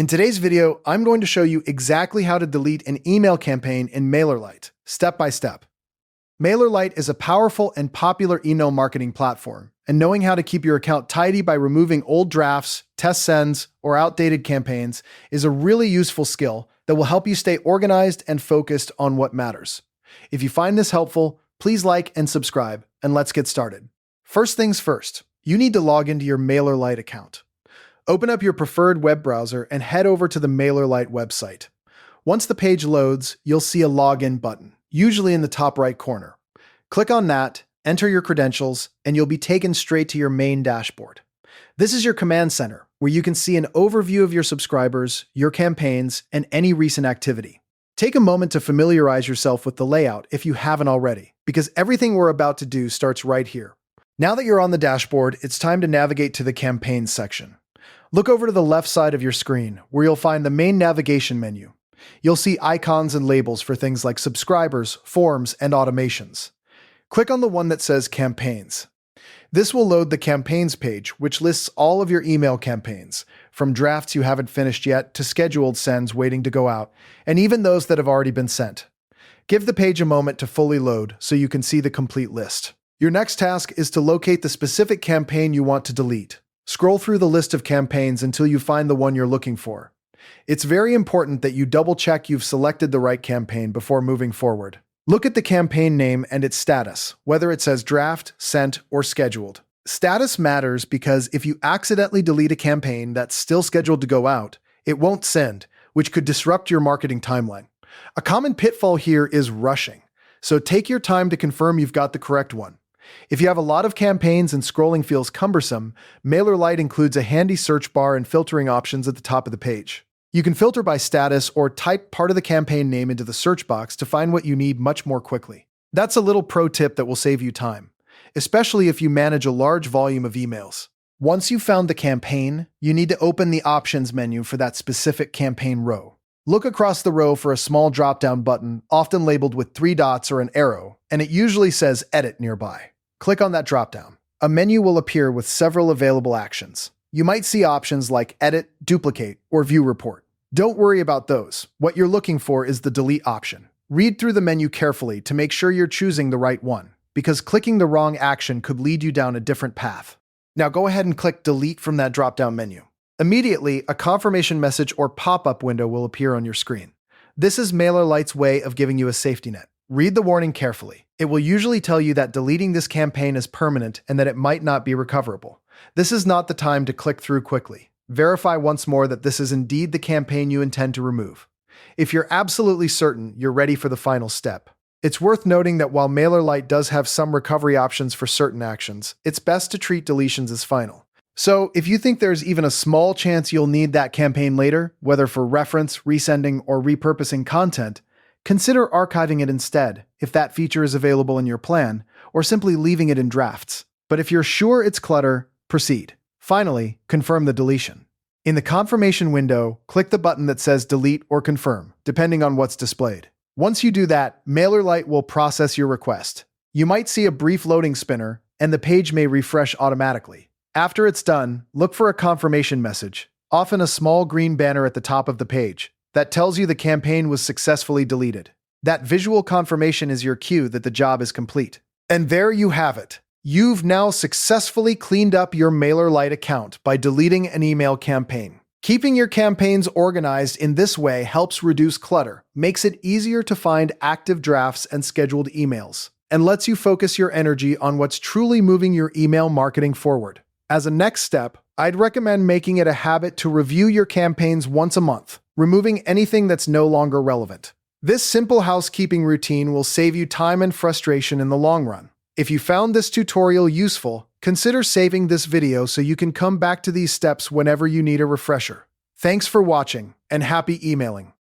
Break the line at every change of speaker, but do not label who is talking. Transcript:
In today's video, I'm going to show you exactly how to delete an email campaign in MailerLite, step by step. MailerLite is a powerful and popular email marketing platform, and knowing how to keep your account tidy by removing old drafts, test sends, or outdated campaigns is a really useful skill that will help you stay organized and focused on what matters. If you find this helpful, please like and subscribe, and let's get started. First things first, you need to log into your MailerLite account. Open up your preferred web browser and head over to the MailerLite website. Once the page loads, you'll see a login button, usually in the top right corner. Click on that, enter your credentials, and you'll be taken straight to your main dashboard. This is your command center, where you can see an overview of your subscribers, your campaigns, and any recent activity. Take a moment to familiarize yourself with the layout if you haven't already, because everything we're about to do starts right here. Now that you're on the dashboard, it's time to navigate to the Campaigns section. Look over to the left side of your screen, where you'll find the main navigation menu. You'll see icons and labels for things like subscribers, forms, and automations. Click on the one that says Campaigns. This will load the Campaigns page, which lists all of your email campaigns, from drafts you haven't finished yet to scheduled sends waiting to go out, and even those that have already been sent. Give the page a moment to fully load so you can see the complete list. Your next task is to locate the specific campaign you want to delete. Scroll through the list of campaigns until you find the one you're looking for. It's very important that you double-check you've selected the right campaign before moving forward. Look at the campaign name and its status, whether it says draft, sent, or scheduled. Status matters because if you accidentally delete a campaign that's still scheduled to go out, it won't send, which could disrupt your marketing timeline. A common pitfall here is rushing, so take your time to confirm you've got the correct one. If you have a lot of campaigns and scrolling feels cumbersome, MailerLite includes a handy search bar and filtering options at the top of the page. You can filter by status or type part of the campaign name into the search box to find what you need much more quickly. That's a little pro tip that will save you time, especially if you manage a large volume of emails. Once you've found the campaign, you need to open the options menu for that specific campaign row. Look across the row for a small drop-down button, often labeled with 3 dots or an arrow, and it usually says Edit nearby. Click on that dropdown. A menu will appear with several available actions. You might see options like Edit, Duplicate, or View Report. Don't worry about those. What you're looking for is the Delete option. Read through the menu carefully to make sure you're choosing the right one, because clicking the wrong action could lead you down a different path. Now go ahead and click Delete from that drop-down menu. Immediately, a confirmation message or pop-up window will appear on your screen. This is MailerLite's way of giving you a safety net. Read the warning carefully. It will usually tell you that deleting this campaign is permanent and that it might not be recoverable. This is not the time to click through quickly. Verify once more that this is indeed the campaign you intend to remove. If you're absolutely certain, you're ready for the final step. It's worth noting that while MailerLite does have some recovery options for certain actions, it's best to treat deletions as final. So if you think there's even a small chance you'll need that campaign later, whether for reference, resending, or repurposing content, consider archiving it instead, if that feature is available in your plan, or simply leaving it in drafts. But if you're sure it's clutter, proceed. Finally, confirm the deletion. In the confirmation window, click the button that says Delete or Confirm, depending on what's displayed. Once you do that, MailerLite will process your request. You might see a brief loading spinner, and the page may refresh automatically. After it's done, look for a confirmation message, often a small green banner at the top of the page, that tells you the campaign was successfully deleted. That visual confirmation is your cue that the job is complete. And there you have it. You've now successfully cleaned up your MailerLite account by deleting an email campaign. Keeping your campaigns organized in this way helps reduce clutter, makes it easier to find active drafts and scheduled emails, and lets you focus your energy on what's truly moving your email marketing forward. As a next step, I'd recommend making it a habit to review your campaigns once a month, removing anything that's no longer relevant. This simple housekeeping routine will save you time and frustration in the long run. If you found this tutorial useful, consider saving this video so you can come back to these steps whenever you need a refresher. Thanks for watching, and happy emailing!